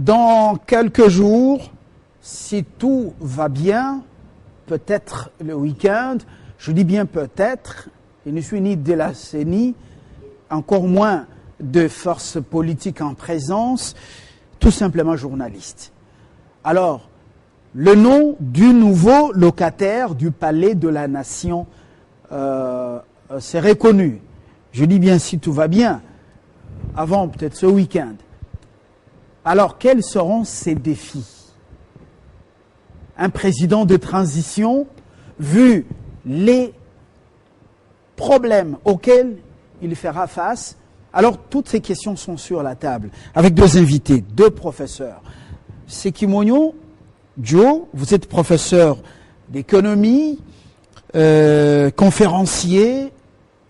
Dans quelques jours, si tout va bien, peut-être le week-end, je dis bien peut-être, je ne suis ni de la CENI, encore moins de forces politiques en présence, tout simplement journaliste. Alors, le nom du nouveau locataire du Palais de la Nation serait connu. Je dis bien si tout va bien, avant peut-être ce week-end. Alors, quels seront ces défis? Un président de transition, vu les problèmes auxquels il fera face, alors toutes ces questions sont sur la table, avec deux invités, deux professeurs. Sekimonyo Joe, vous êtes professeur d'économie, conférencier,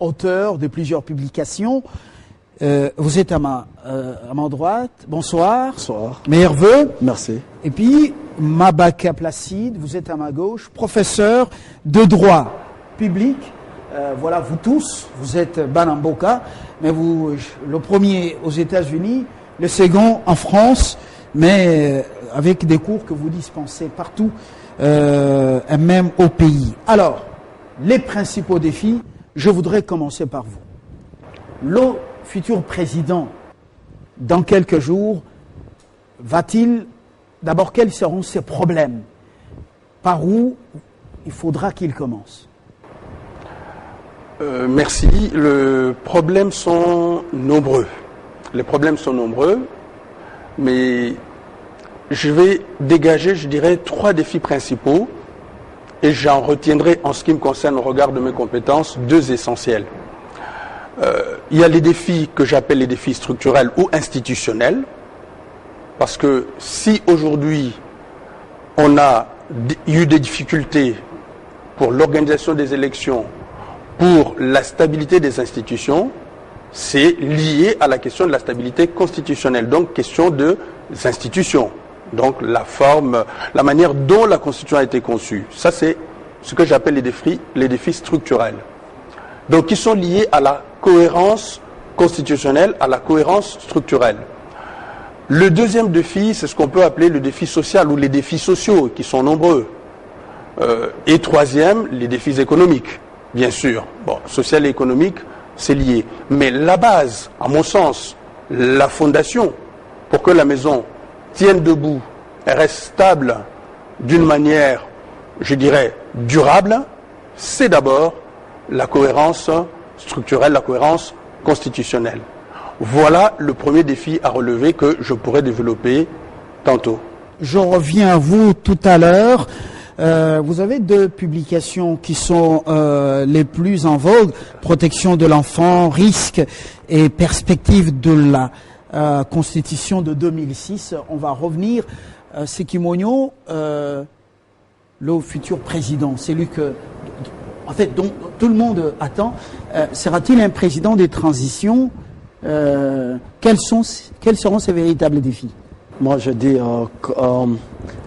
auteur de plusieurs publications. Vous êtes à ma droite. Bonsoir. Bonsoir. Meilleurs vœux. Merci. Et puis, Mabaka Placide, vous êtes à ma gauche, professeur de droit public. Voilà, vous tous, vous êtes Banamboka, mais vous, le premier aux États-Unis, le second en France, mais avec des cours que vous dispensez partout, et même au pays. Alors, les principaux défis, je voudrais commencer par vous. Le futur président, dans quelques jours, va-t-il, d'abord, quels seront ses problèmes? Par où il faudra qu'il commence? Merci. Les problèmes sont nombreux. Les problèmes sont nombreux, mais je vais dégager, je dirais, 3 défis principaux et j'en retiendrai, en ce qui me concerne, au regard de mes compétences, 2 essentiels. Il y a les défis que j'appelle les défis structurels ou institutionnels, parce que si aujourd'hui on a eu des difficultés pour l'organisation des élections, pour la stabilité des institutions, c'est lié à la question de la stabilité constitutionnelle, donc question des institutions, donc la forme, la manière dont la Constitution a été conçue. Ça, c'est ce que j'appelle les défis structurels. Donc, qui sont liés à la cohérence constitutionnelle, à la cohérence structurelle. Le deuxième défi, c'est ce qu'on peut appeler le défi social ou les défis sociaux, qui sont nombreux. Et troisième, les défis économiques, bien sûr. Bon, social et économique, c'est lié. Mais la base, à mon sens, la fondation, pour que la maison tienne debout et reste stable d'une manière, je dirais, durable, c'est d'abord la cohérence structurelle, la cohérence constitutionnelle. Voilà le premier défi à relever que je pourrais développer tantôt. Je reviens à vous tout à l'heure. Vous avez 2 publications qui sont les plus en vogue, protection de l'enfant, risques et perspectives de la Constitution de 2006. On va revenir. Sekimonyo, le futur président, c'est lui que, en fait, dont tout le monde attend. Sera-t-il un président des transitions? Quels seront ses véritables défis? Moi, je dis,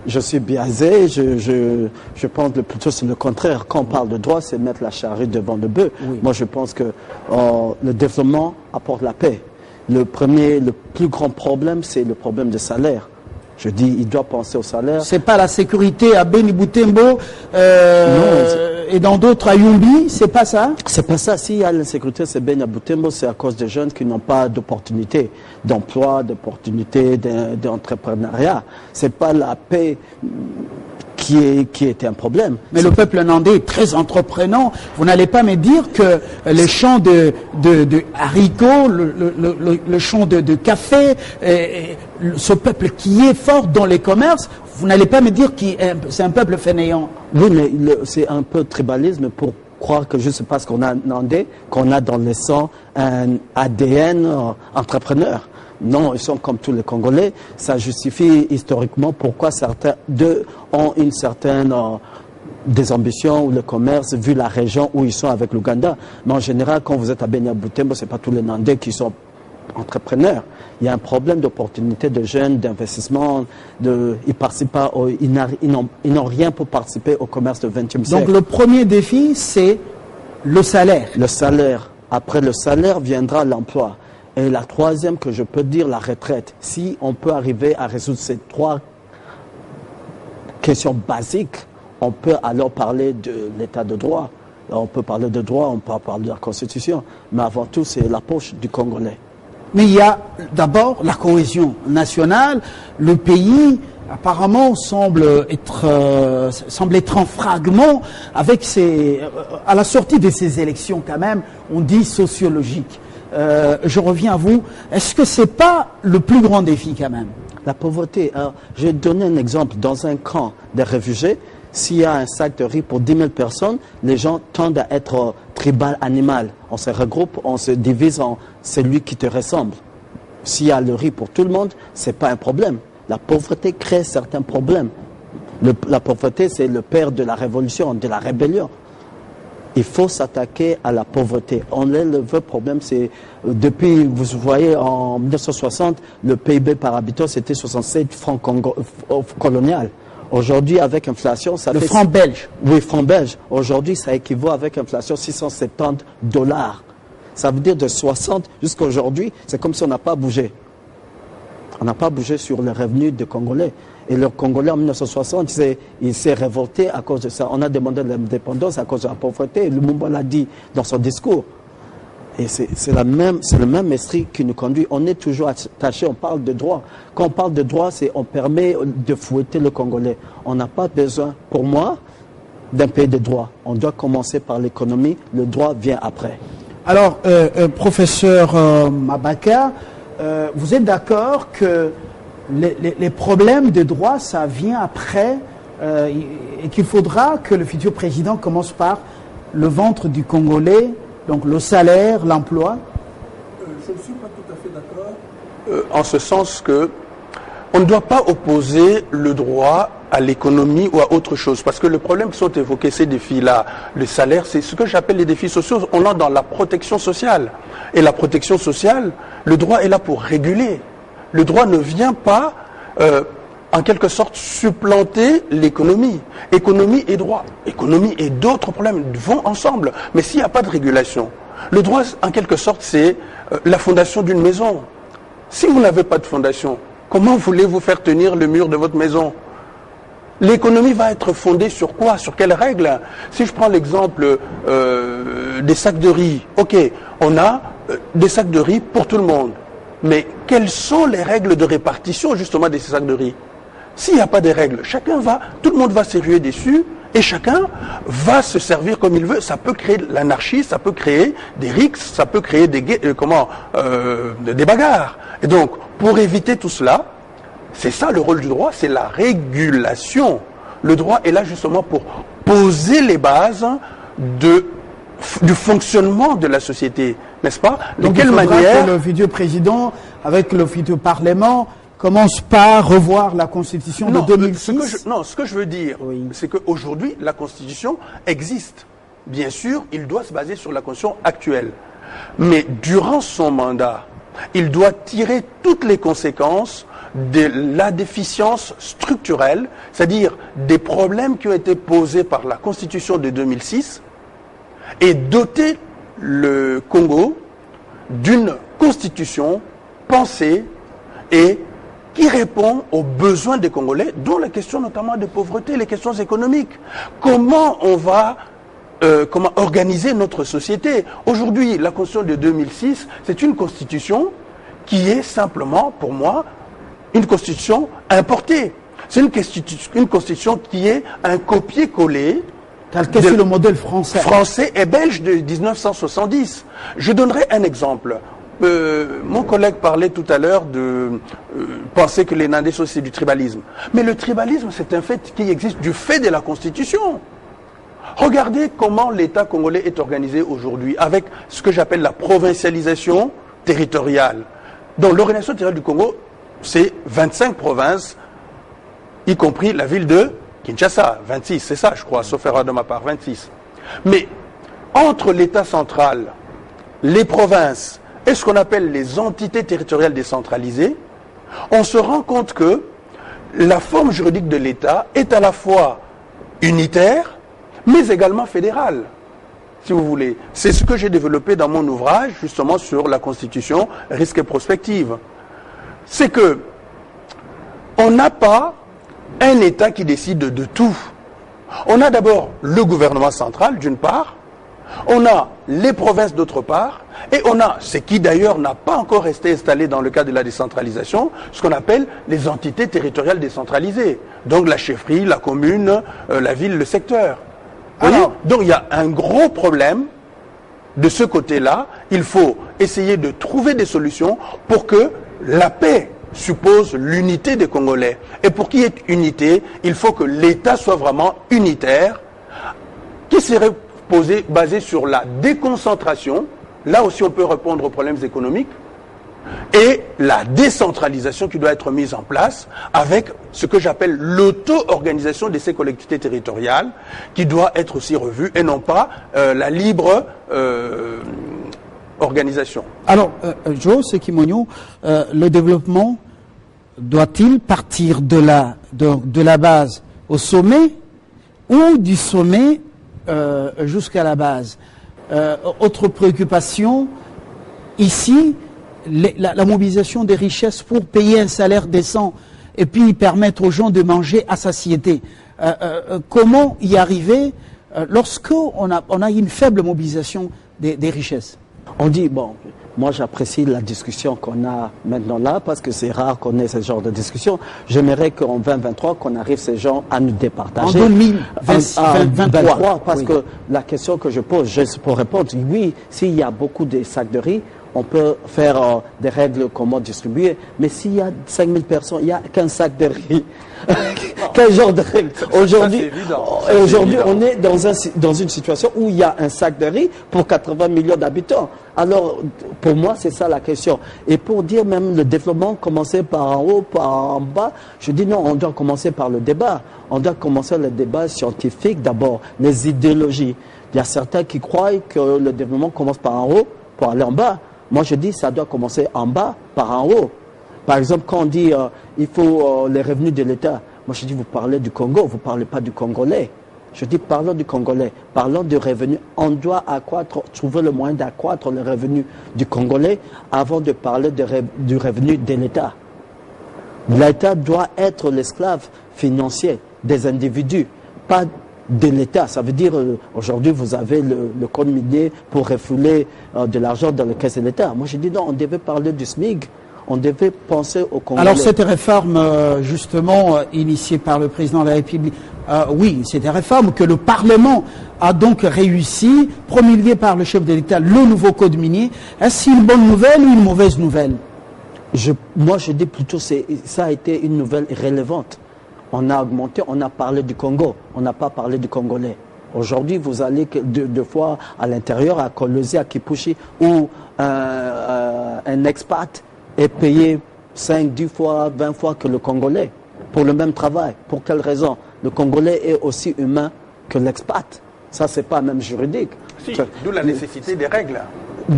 je suis biaisé, je pense plutôt c'est le contraire. Quand on parle de droit, c'est mettre la charrue devant le bœuf. Oui. Moi, je pense que le développement apporte la paix. Le plus grand problème, c'est le problème de salaire. Je dis, il doit penser au salaire. C'est pas la sécurité à Beni Boutembo et dans d'autres à Yumbi, c'est pas ça? C'est pas ça. S'il y a l'insécurité, c'est Beni Boutembo, c'est à cause des jeunes qui n'ont pas d'opportunités d'emploi, d'opportunités d'entrepreneuriat. C'est pas la paix qui était un problème. Mais le peuple nandais est très entreprenant. Vous n'allez pas me dire que les champs de haricots, le champ de café, ce peuple qui est fort dans les commerces, vous n'allez pas me dire que c'est un peuple fainéant. Oui, mais c'est un peu tribalisme pour croire que juste parce qu'on a nandais, qu'on a dans le sang un ADN entrepreneur. Non, ils sont comme tous les Congolais. Ça justifie historiquement pourquoi certains d'eux ont une certaine des ambitions ou le commerce, vu la région où ils sont avec l'Ouganda. Mais en général, quand vous êtes à Beni Boutembo, ce n'est pas tous les Nandais qui sont entrepreneurs. Il y a un problème d'opportunité de jeunes, d'investissement. Ils participent pas, ils n'ont rien pour participer au commerce du XXe siècle. Donc le premier défi, c'est le salaire. Le salaire. Après le salaire viendra l'emploi. Et la troisième que je peux dire, la retraite. Si on peut arriver à résoudre ces trois questions basiques, on peut alors parler de l'état de droit. On peut parler de droit, on peut parler de la Constitution, mais avant tout, c'est la poche du Congolais. Mais il y a d'abord la cohésion nationale. Le pays, apparemment, semble être en fragment avec à la sortie de ces élections, quand même, on dit sociologique. Je reviens à vous. Est-ce que c'est pas le plus grand défi, quand même? La pauvreté. Alors, je vais donner un exemple. Dans un camp de réfugiés, s'il y a un sac de riz pour 10 000 personnes, les gens tendent à être tribal, animal. On se regroupe, on se divise en celui qui te ressemble. S'il y a le riz pour tout le monde, ce n'est pas un problème. La pauvreté crée certains problèmes. La pauvreté, c'est le père de la révolution, de la rébellion. Il faut s'attaquer à la pauvreté. Le vrai problème, c'est depuis, vous voyez, en 1960, le PIB par habitant, c'était 67 francs coloniales. Aujourd'hui, avec inflation, ça fait... Le franc belge. Oui, franc belge. Aujourd'hui, ça équivaut avec inflation $670. Ça veut dire de 60 jusqu'à aujourd'hui, c'est comme si on n'a pas bougé. On n'a pas bougé sur les revenus des Congolais. Et le Congolais, en 1960, il s'est révolté à cause de ça. On a demandé l'indépendance à cause de la pauvreté. Lumumba l'a dit dans son discours. Et c'est le même esprit qui nous conduit. On est toujours attaché, on parle de droit. Quand on parle de droit, on permet de fouetter le Congolais. On n'a pas besoin, pour moi, d'un pays de droit. On doit commencer par l'économie, le droit vient après. Alors, professeur Mabaka, vous êtes d'accord que les problèmes de droit, ça vient après et qu'il faudra que le futur président commence par le ventre du Congolais, donc le salaire, l'emploi? Je ne suis pas tout à fait d'accord. En ce sens que on ne doit pas opposer le droit à l'économie ou à autre chose. Parce que le problème qui sont évoqués, ces défis-là, le salaire, c'est ce que j'appelle les défis sociaux. On est dans la protection sociale. Et la protection sociale, le droit est là pour réguler. Le droit ne vient pas, en quelque sorte, supplanter l'économie. Économie et droit. Économie et d'autres problèmes vont ensemble. Mais s'il n'y a pas de régulation, le droit, en quelque sorte, c'est la fondation d'une maison. Si vous n'avez pas de fondation, comment voulez-vous faire tenir le mur de votre maison? L'économie va être fondée sur quoi? Sur quelles règles? Si je prends l'exemple des sacs de riz, ok, on a des sacs de riz pour tout le monde. Mais quelles sont les règles de répartition justement de ces sacs de riz? S'il n'y a pas de règles, tout le monde va se ruer dessus et chacun va se servir comme il veut. Ça peut créer de l'anarchie, ça peut créer des rixes, ça peut créer des bagarres. Et donc, pour éviter tout cela, c'est ça le rôle du droit, c'est la régulation. Le droit est là justement pour poser les bases du fonctionnement de la société, n'est-ce pas? De quelle manière que le futur président, avec le futur Parlement, commence par revoir la Constitution de 2006? Ce que je veux dire, oui, c'est qu'aujourd'hui, la Constitution existe. Bien sûr, il doit se baser sur la Constitution actuelle. Mais durant son mandat, il doit tirer toutes les conséquences de la déficience structurelle, c'est-à-dire des problèmes qui ont été posés par la Constitution de 2006, et doter le Congo d'une constitution pensée et qui répond aux besoins des Congolais, dont la question notamment de pauvreté, les questions économiques. Comment on va organiser notre société? Aujourd'hui, la Constitution de 2006, c'est une constitution qui est simplement, pour moi, une constitution importée. C'est une constitution qui est un copier-coller calqué sur le modèle français. Français et belge de 1970. Je donnerai un exemple. Mon collègue parlait tout à l'heure de penser que les Nandés, c'est du tribalisme. Mais le tribalisme, c'est un fait qui existe du fait de la Constitution. Regardez comment l'État congolais est organisé aujourd'hui, avec ce que j'appelle la provincialisation territoriale. Donc l'organisation territoriale du Congo, c'est 25 provinces, y compris la ville de Kinshasa, 26, c'est ça je crois, sauf erreur de ma part, 26. Mais entre l'État central, les provinces et ce qu'on appelle les entités territoriales décentralisées, on se rend compte que la forme juridique de l'État est à la fois unitaire, mais également fédérale. si vous voulez. C'est ce que j'ai développé dans mon ouvrage, justement, sur la Constitution, risque et prospective. C'est que on n'a pas un État qui décide de tout. On a d'abord le gouvernement central, d'une part, on a les provinces d'autre part, et on a, ce qui d'ailleurs n'a pas encore été installé dans le cadre de la décentralisation, ce qu'on appelle les entités territoriales décentralisées. Donc la chefferie, la commune, la ville, le secteur. Donc il y a un gros problème de ce côté-là. Il faut essayer de trouver des solutions pour que la paix suppose l'unité des Congolais. Et pour qu'il y ait unité, il faut que l'État soit vraiment unitaire, qui serait basé sur la déconcentration. Là aussi, on peut répondre aux problèmes économiques. Et la décentralisation qui doit être mise en place avec ce que j'appelle l'auto-organisation de ces collectivités territoriales, qui doit être aussi revue, et non pas la libre organisation. Alors, Joe Sekimogno, le développement doit-il partir de la base au sommet ou du sommet jusqu'à la base? Autre préoccupation, ici, la mobilisation des richesses pour payer un salaire décent et puis permettre aux gens de manger à satiété. Comment y arriver lorsqu'on a une faible mobilisation des richesses? On dit, bon, moi j'apprécie la discussion qu'on a maintenant là, parce que c'est rare qu'on ait ce genre de discussion. J'aimerais qu'en 2023, qu'on arrive ces gens à nous départager. En 2023, parce que la question que je pose, juste pour répondre, oui, s'il y a beaucoup de sacs de riz, on peut faire des règles comment distribuer, mais s'il y a 5000 personnes, il n'y a qu'un sac de riz. Quel genre de règles? Aujourd'hui, on est dans une situation où il y a un sac de riz pour 80 millions d'habitants. Alors, pour moi, c'est ça la question. Et pour dire même le développement, commencer par en haut, par en bas, je dis non, on doit commencer par le débat. On doit commencer le débat scientifique d'abord, les idéologies. Il y a certains qui croient que le développement commence par en haut pour aller en bas. Moi, je dis ça doit commencer en bas par en haut. Par exemple, quand on dit il faut les revenus de l'État, moi je dis vous parlez du Congo, vous ne parlez pas du Congolais. Je dis parlons du Congolais, parlons du revenu. On doit trouver le moyen d'accroître les revenus du Congolais avant de parler du revenu de l'État. L'État doit être l'esclave financier des individus, pas de l'État. Ça veut dire, aujourd'hui, vous avez le code minier pour refouler de l'argent dans les caisses de l'État. Moi, je dis non, on devait parler du SMIC. On devait penser au Congolais. Alors, cette réforme, justement, initiée par le président de la République, oui, c'est une réforme que le Parlement a donc réussi, promulguée par le chef de l'État, le nouveau code minier. Est-ce une bonne nouvelle ou une mauvaise nouvelle? Moi, je dis plutôt que ça a été une nouvelle relevante. On a augmenté, on a parlé du Congo, on n'a pas parlé du Congolais. Aujourd'hui, vous allez deux fois à l'intérieur, à Kolwezi, à Kipushi, où un expat est payé 5, 10 fois, 20 fois que le Congolais pour le même travail. Pour quelle raison? Le Congolais est aussi humain que l'expat. Ça, c'est pas même juridique. Si, d'où la nécessité des règles.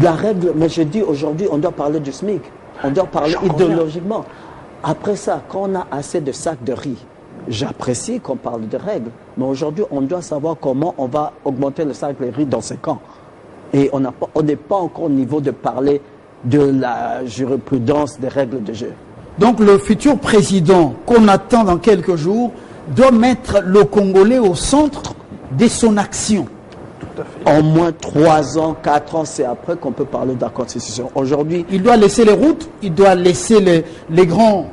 La règle, mais je dis aujourd'hui, on doit parler du SMIC. On doit parler idéologiquement. Après ça, quand on a assez de sacs de riz, j'apprécie qu'on parle de règles, mais aujourd'hui, on doit savoir comment on va augmenter le sac de riz dans 5 ans. Et on n'est pas encore au niveau de parler de la jurisprudence des règles de jeu. Donc le futur président qu'on attend dans quelques jours doit mettre le Congolais au centre de son action. Tout à fait. En moins 3 ans, 4 ans, c'est après qu'on peut parler de la Constitution. Aujourd'hui, il doit laisser les routes, il doit laisser les grands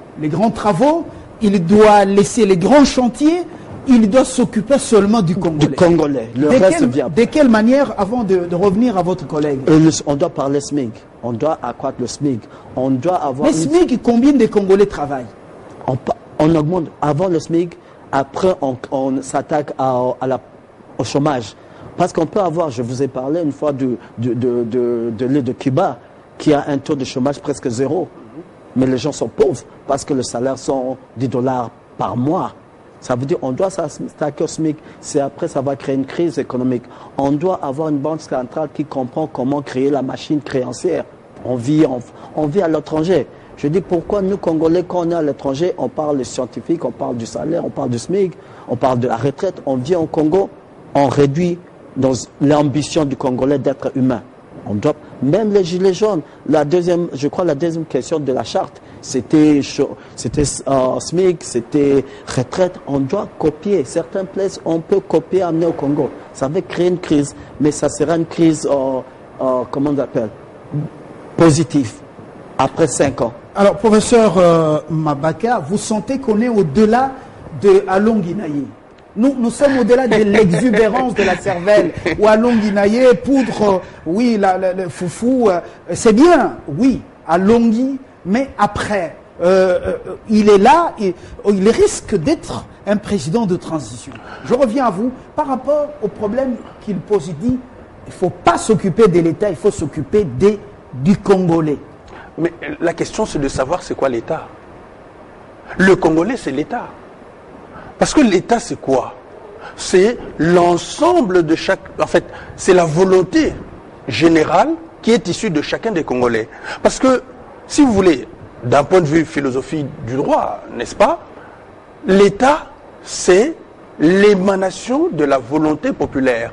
travaux, il doit laisser les grands chantiers, il doit s'occuper seulement du Congolais. Le reste vient. De quelle manière, avant de revenir à votre collègue? On doit parler SMIC, on doit accroître le SMIC, on doit avoir... Mais SMIC, combien de Congolais travaillent? On augmente avant le SMIC, après on s'attaque au chômage. Parce qu'on peut avoir, je vous ai parlé une fois de l'île de Cuba, qui a un taux de chômage presque 0. Mais les gens sont pauvres parce que le salaire sont $10 par mois. Ça veut dire qu'on doit s'attaquer au SMIC. C'est après, ça va créer une crise économique. On doit avoir une banque centrale qui comprend comment créer la machine créancière. On vit à l'étranger. Je dis pourquoi nous, Congolais, quand on est à l'étranger, on parle des scientifiques, on parle du salaire, on parle du SMIC, on parle de la retraite. On vient au Congo, on réduit dans l'ambition du Congolais d'être humain. On doit, même les gilets jaunes, je crois la deuxième question de la charte, c'était SMIC, c'était retraite. On doit copier. Certaines places, on peut copier, amener au Congo. Ça va créer une crise, mais ça sera une crise, comment on appelle, positive, après 5 ans. Alors, professeur Mabaka, vous sentez qu'on est au-delà de Alon Guinaye? Nous sommes au-delà de l'exubérance de la cervelle. Ou Alon Guinaye, poudre, oui, le foufou, c'est bien, oui, Alongui, mais après, il est là, il risque d'être un président de transition. Je reviens à vous, par rapport au problème qu'il pose, il dit, il ne faut pas s'occuper de l'État, il faut s'occuper du Congolais. Mais la question, c'est de savoir c'est quoi l'État. Le Congolais, c'est l'État. Parce que l'État, c'est quoi? C'est l'ensemble de chaque... En fait, c'est la volonté générale qui est issue de chacun des Congolais. Parce que, si vous voulez, d'un point de vue philosophie du droit, n'est-ce pas? L'État, c'est l'émanation de la volonté populaire.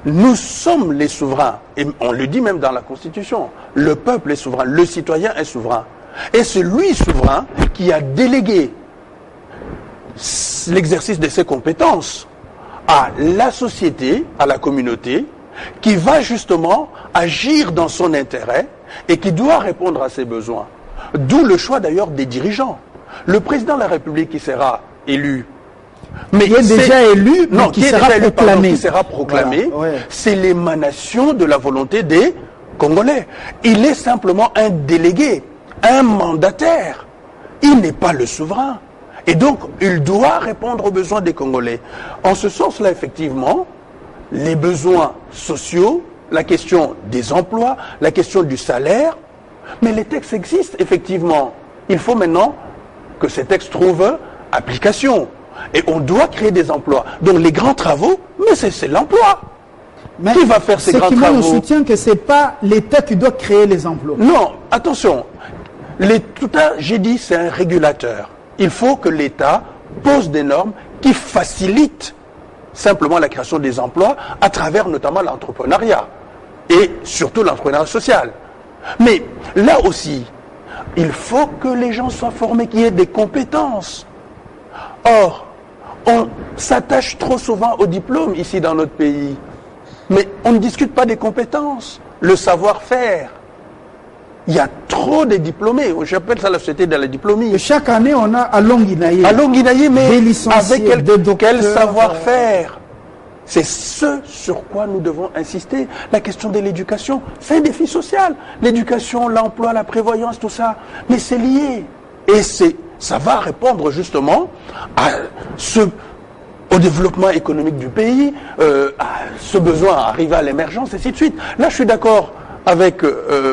Nous sommes les souverains, et on le dit même dans la Constitution. Le peuple est souverain, le citoyen est souverain. Et c'est lui souverain qui a délégué l'exercice de ses compétences à la société, à la communauté, qui va justement agir dans son intérêt et qui doit répondre à ses besoins. D'où le choix d'ailleurs des dirigeants. Le président de la République qui sera élu, mais qui est déjà élu, mais non, qui sera proclamé. Qui sera proclamé, voilà, ouais. C'est l'émanation de la volonté des Congolais. Il est simplement un délégué, un mandataire. Il n'est pas le souverain. Et donc, il doit répondre aux besoins des Congolais. En ce sens-là, effectivement, les besoins sociaux, la question des emplois, la question du salaire, mais les textes existent, effectivement. Il faut maintenant que ces textes trouvent application. Et on doit créer des emplois. Donc, les grands travaux, mais c'est l'emploi. Mais qui va faire ces grands travaux? Je soutiens que ce n'est pas l'État qui doit créer les emplois. Non, attention. Tout à j'ai dit, c'est un régulateur. Il faut que l'État pose des normes qui facilitent simplement la création des emplois à travers notamment l'entrepreneuriat et surtout l'entrepreneuriat social. Mais là aussi, il faut que les gens soient formés, qu'il y ait des compétences. Or, on s'attache trop souvent au diplôme ici dans notre pays. Mais on ne discute pas des compétences, le savoir-faire. Il y a trop de diplômés. J'appelle ça la société de la diplômie. Et chaque année, on a Alon Guinaye. Alon Guinaye, mais avec quel docteurs, savoir-faire? C'est ce sur quoi nous devons insister. La question de l'éducation, c'est un défi social. L'éducation, l'emploi, la prévoyance, tout ça. Mais c'est lié. Et ça va répondre justement au développement économique du pays, à ce besoin à arriver à l'émergence, et ainsi de suite. Là, je suis d'accord avec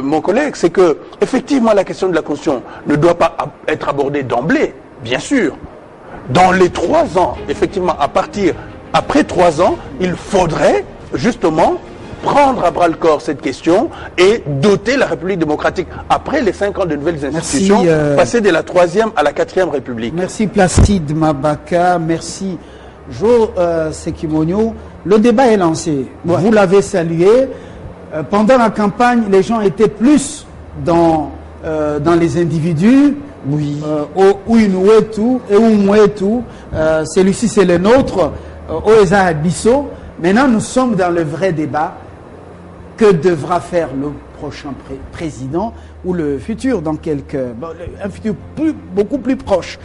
mon collègue, c'est que effectivement la question de la Constitution ne doit pas être abordée d'emblée, bien sûr. Dans les 3 ans, effectivement, après 3 ans, il faudrait justement prendre à bras le corps cette question et doter la République démocratique, après les 5 ans de nouvelles institutions, passer de la 3e à la 4e République. Merci Placide Mabaka, merci Jo Sekimonyo. Le débat est lancé, ouais. Vous l'avez salué. Pendant la campagne, les gens étaient plus dans les individus. Oui. Celui-ci c'est le nôtre. Maintenant, nous sommes dans le vrai débat. Que devra faire le prochain président ou le futur dans un futur beaucoup plus proche?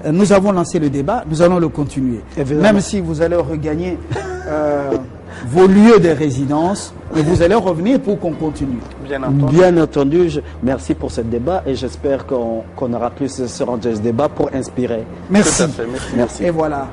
Nous avons lancé le débat, nous allons le continuer. Évidemment. Même si vous allez regagner vos lieux de résidence, mais vous allez revenir pour qu'on continue. Bien entendu, merci pour ce débat et j'espère qu'on aura plus ce débat pour inspirer. Merci. Tout à fait, merci. Et voilà.